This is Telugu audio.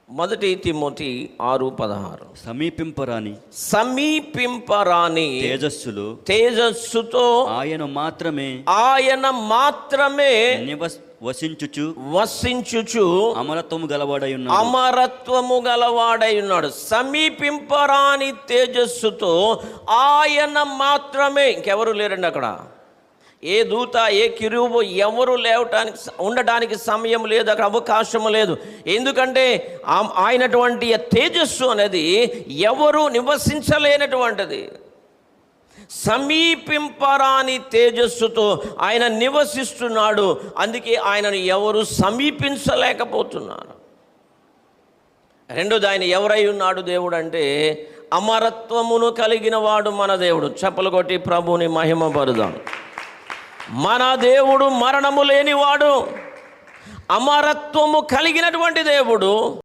మొదటి తిమోతి 6:16 సమీపింపరాని తేజస్సుతో ఆయన మాత్రమే వసించుచు అమరత్వము గలవాడై ఉన్నాడు. సమీపింపరాని తేజస్సుతో ఆయన మాత్రమే, ఇంకెవరు లేరండి అక్కడ. ఏ దూత, ఏ కిరూబు ఎవరు ఉండటానికి సమయం లేదు, అక్కడ అవకాశం లేదు. ఎందుకంటే ఆయనటువంటి తేజస్సు అనేది ఎవరు నివసించలేనటువంటిది. సమీపింపరాని తేజస్సుతో ఆయన నివసిస్తున్నాడు. అందుకే ఆయనను ఎవరు సమీపించలేకపోతున్నారు. రెండోది, ఆయన ఎవరై ఉన్నాడు దేవుడు అంటే అమరత్వమును కలిగిన వాడు మన దేవుడు. చప్పలు కొట్టి ప్రభువుని మహిమపరుదాం. మన దేవుడు మరణము లేనివాడు, అమరత్వము కలిగినటువంటి దేవుడు.